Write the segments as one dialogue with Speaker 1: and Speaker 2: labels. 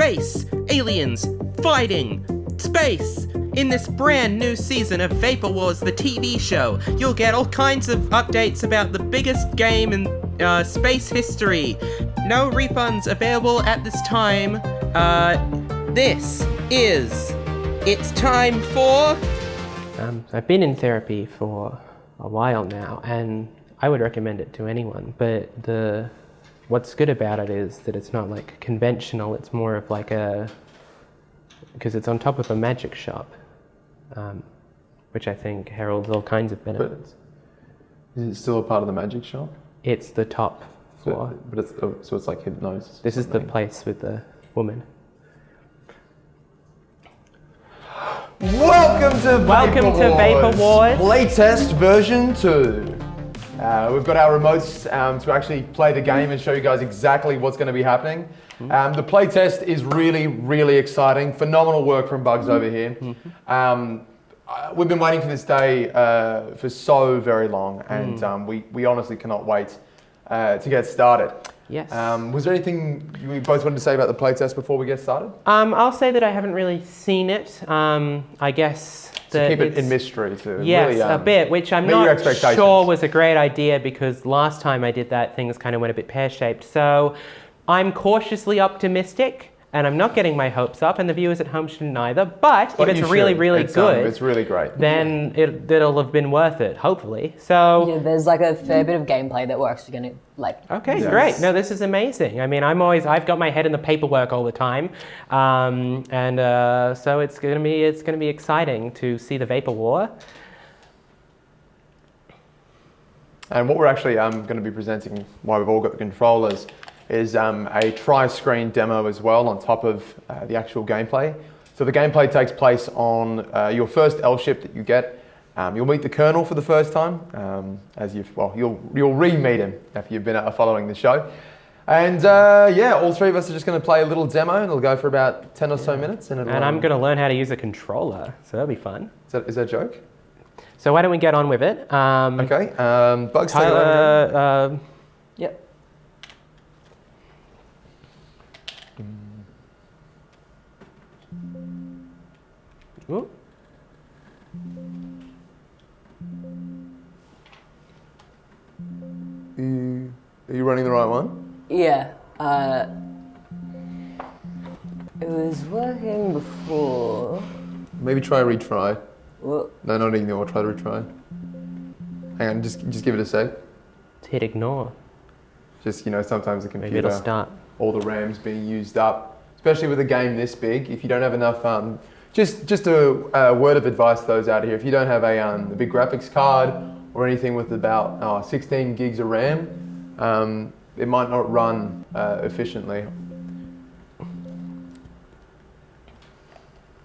Speaker 1: space, aliens, fighting, space. In this brand new season of Vapor Wars, the TV show, you'll get all kinds of updates about the biggest game in space history. No refunds available at this time. It's time for...
Speaker 2: I've been in therapy for a while now, and I would recommend it to anyone, but what's good about it is that it's not like conventional, it's more of like because it's on top of a magic shop, which I think heralds all kinds of benefits.
Speaker 3: But is it still a part of the magic shop?
Speaker 2: It's the top floor.
Speaker 3: So it's like hypnosis.
Speaker 2: This is the place with the woman.
Speaker 3: Welcome to
Speaker 2: Vapor Wars.
Speaker 3: Playtest version 2. We've got our remotes to actually play the game and show you guys exactly what's going to be happening. The playtest is really, really exciting. Phenomenal work from Bugs over here. We've been waiting for this day for so very long, and we honestly cannot wait to get started.
Speaker 2: Yes.
Speaker 3: Was there anything you both wanted to say about the playtest before we get started?
Speaker 2: I'll say that I haven't really seen it. I guess that
Speaker 3: keep it in mystery too.
Speaker 2: Yes,
Speaker 3: really,
Speaker 2: a bit, which I'm not sure was a great idea because last time I did that, things kind of went a bit pear-shaped. So I'm cautiously optimistic, and I'm not getting my hopes up, and the viewers at home shouldn't either. But if it's really, really good,
Speaker 3: it's really great.
Speaker 2: Then it'll have been worth it, hopefully. So
Speaker 4: yeah, there's like a fair bit of gameplay that we're actually going to like.
Speaker 2: Okay, great. No, this is amazing. I mean, I've got my head in the paperwork all the time, so it's gonna be exciting to see the Vapor War.
Speaker 3: And what we're actually going to be presenting, while we've all got the controllers, is a tri-screen demo as well on top of the actual gameplay. So the gameplay takes place on your first L ship that you get. You'll meet the Colonel for the first time, you'll re-meet him if you've been following the show. And all three of us are just going to play a little demo, and it'll go for about 10 or so minutes. And
Speaker 2: I'm going to learn how to use a controller, so that'll be fun.
Speaker 3: Is that a joke?
Speaker 2: So why don't we get on with it?
Speaker 3: Okay, Bugs,
Speaker 2: Tyler,
Speaker 4: Yep.
Speaker 2: Ooh.
Speaker 3: Are you running the right one?
Speaker 4: Yeah. It was working before.
Speaker 3: Maybe try retry.
Speaker 4: Well,
Speaker 3: No, not ignore. Try to retry. Hang on, just give it a sec.
Speaker 2: Hit ignore.
Speaker 3: Just sometimes the computer.
Speaker 2: Maybe it'll start.
Speaker 3: All the RAM's being used up, especially with a game this big. If you don't have enough, just a word of advice to those out here. If you don't have a big graphics card or anything with about 16 gigs of RAM, it might not run efficiently.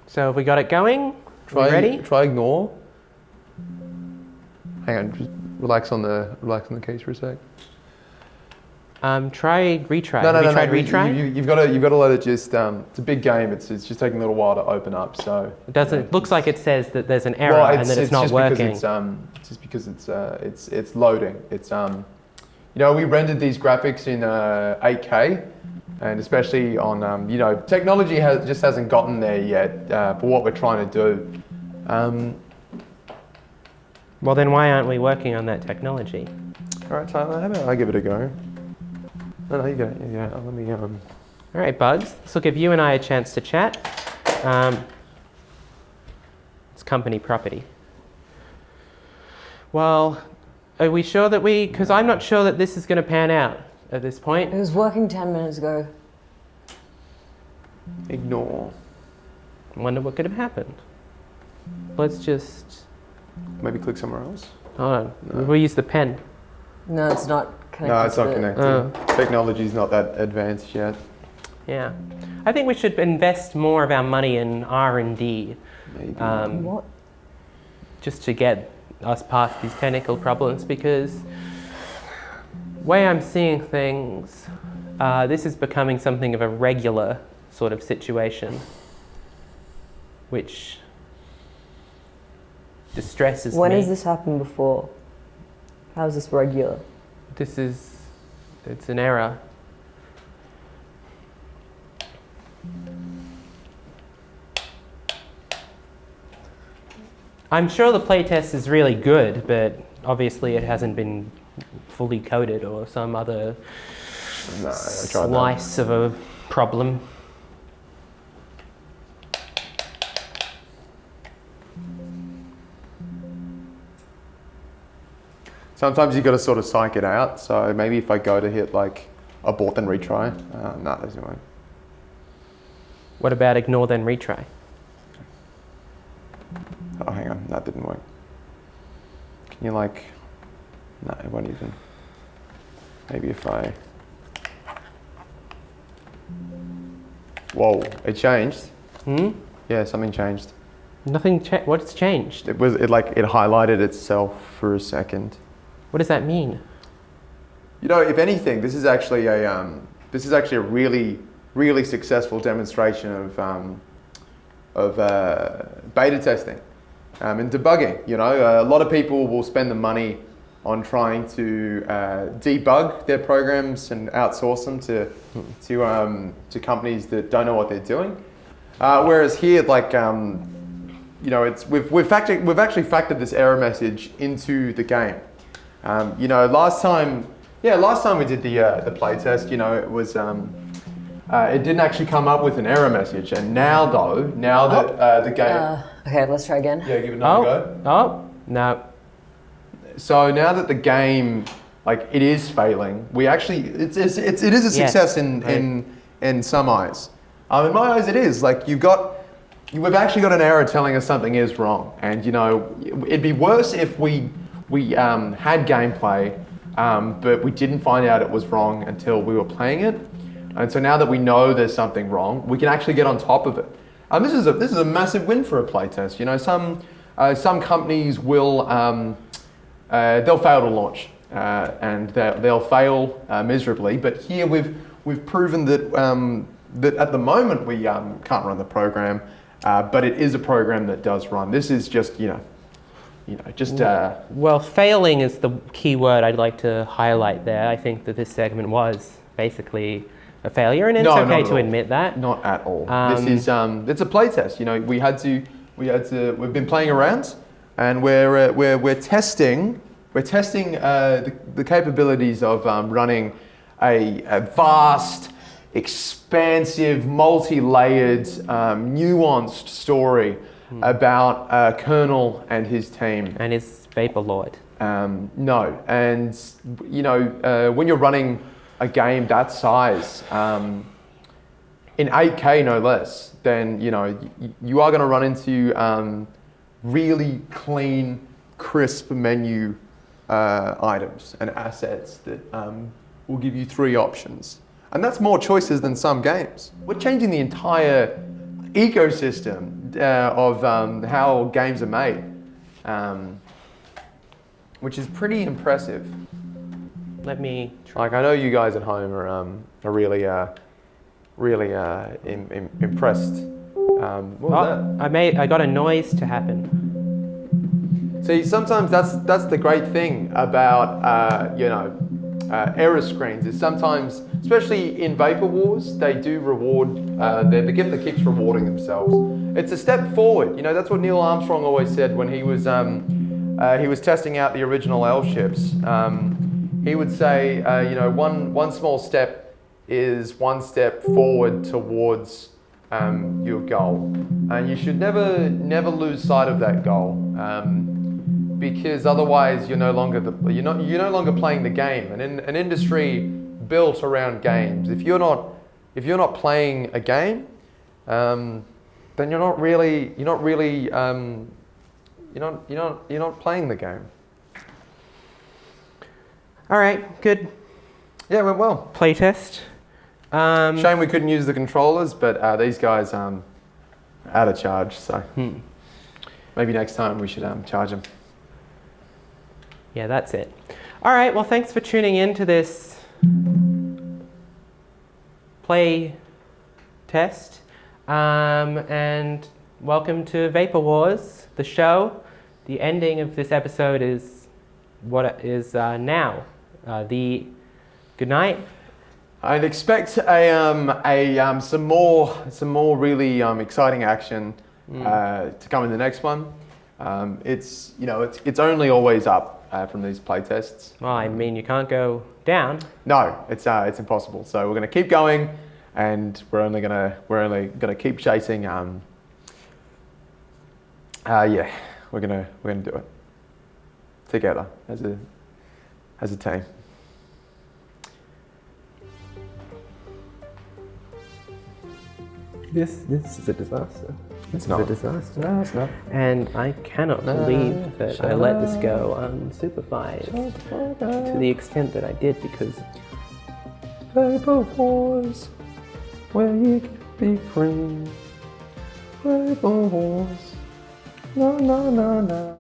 Speaker 2: So have we got it going? Ready?
Speaker 3: Try ignore. Hang on, just relax on the keys for a sec.
Speaker 2: Try retry.
Speaker 3: No,
Speaker 2: have you tried retry?
Speaker 3: You've got to let it just. It's a big game. It's just taking a little while to open up. So
Speaker 2: it doesn't. Looks like it says that there's an error and that it's not working.
Speaker 3: Just because it's loading. It's we rendered these graphics in 8K, and especially on technology just hasn't gotten there yet for what we're trying to do.
Speaker 2: Well, then why aren't we working on that technology?
Speaker 3: All right, Tyler, how about I give it a go? No, you go. Yeah, let me.
Speaker 2: All right, Bugs. This will give you and I a chance to chat. It's company property. Well, are we sure that because I'm not sure that this is going to pan out at this point.
Speaker 4: it was working 10 minutes ago.
Speaker 3: Ignore.
Speaker 2: I wonder what could have happened. Let's just...
Speaker 3: Maybe click somewhere else.
Speaker 2: Hold on. No. We'll use the pen.
Speaker 4: No, it's not connected.
Speaker 3: No, it's not connected. Technology's not that advanced yet.
Speaker 2: Yeah. I think we should invest more of our money in R&D.
Speaker 3: Maybe.
Speaker 4: What?
Speaker 2: Just to get us past these technical problems, because the way I'm seeing things, this is becoming something of a regular sort of situation, which distresses me.
Speaker 4: When has this happened before? How is this regular?
Speaker 2: It's an error. I'm sure the playtest is really good, but obviously it hasn't been fully coded or some other
Speaker 3: No, I tried
Speaker 2: slice of a problem.
Speaker 3: Sometimes you got to sort of psych it out. So maybe if I go to hit like abort then retry, no, that doesn't work.
Speaker 2: What about ignore then retry?
Speaker 3: Oh, hang on, that didn't work. Can you like, no, it won't even. Maybe if I, whoa, it changed. Yeah, something changed.
Speaker 2: Nothing. What's changed?
Speaker 3: It highlighted itself for a second.
Speaker 2: What does that mean?
Speaker 3: You know, if anything, this is actually a really, really successful demonstration of beta testing and debugging. You know, a lot of people will spend the money on trying to debug their programs and outsource them to companies that don't know what they're doing. Whereas here, like, you know, we've actually factored this error message into the game. You know, last time we did the playtest, you know, it was it didn't actually come up with an error message, and now that the game.
Speaker 4: Okay, let's try again.
Speaker 3: Yeah, give it another go.
Speaker 2: Oh, no.
Speaker 3: So now that the game, like, it is failing, we actually it is a success in some eyes. In my eyes, it is. Like, we've actually got an error telling us something is wrong, and you know, it'd be worse if we had gameplay, but we didn't find out it was wrong until we were playing it. And so now that we know there's something wrong, we can actually get on top of it. This is a massive win for a playtest. You know, some companies will they'll fail to launch and they'll fail miserably. But here we've proven that that at the moment we can't run the program, but it is a program that does run. This is just
Speaker 2: Well, failing is the key word I'd like to highlight there. I think that this segment was basically a failure, and it's okay to admit that.
Speaker 3: Not at all. This is it's a playtest. You know, we've been playing around, and we're testing the capabilities of running a vast, expansive, multi-layered, nuanced story about a colonel and his team.
Speaker 2: And his Vapor Lord.
Speaker 3: No, and you know, when you're running a game that size, in 8K no less, then you know you are going to run into really clean, crisp menu items and assets that will give you 3 options, and that's more choices than some games. We're changing the entire ecosystem of how games are made, which is pretty impressive.
Speaker 2: Let me try.
Speaker 3: Like, I know you guys at home are really impressed. What was that?
Speaker 2: I got a noise to happen.
Speaker 3: See, sometimes that's the great thing about you know, error screens is sometimes, especially in Vapor Wars, they do reward. They're the gift that keeps rewarding themselves. It's a step forward. You know, that's what Neil Armstrong always said when he was testing out the original L ships. He would say, you know, one small step is one step forward towards your goal, and you should never lose sight of that goal, because otherwise you're no longer playing the game. And in an industry built around games, if you're not playing a game, then you're not playing the game.
Speaker 2: All right, good.
Speaker 3: Yeah, it went well.
Speaker 2: Playtest.
Speaker 3: Shame we couldn't use the controllers, but these guys out of charge, so maybe next time we should charge them.
Speaker 2: Yeah, that's it. All right, well, thanks for tuning in to this play test, and welcome to Vapor Wars, the show. The ending of this episode is what it is now. Good night.
Speaker 3: I'd expect some more really exciting action to come in the next one. It's only always up from these playtests.
Speaker 2: Well, I mean, you can't go down.
Speaker 3: No, it's impossible. So we're going to keep going, and we're only gonna keep chasing. We're gonna do it together as a team.
Speaker 2: This is a disaster.
Speaker 3: It's not
Speaker 2: a disaster.
Speaker 3: No, it's not.
Speaker 2: And I cannot believe that I let this go unsupervised to the extent that I did, because
Speaker 3: Paper Wars, where you can be free. Paper Wars, no.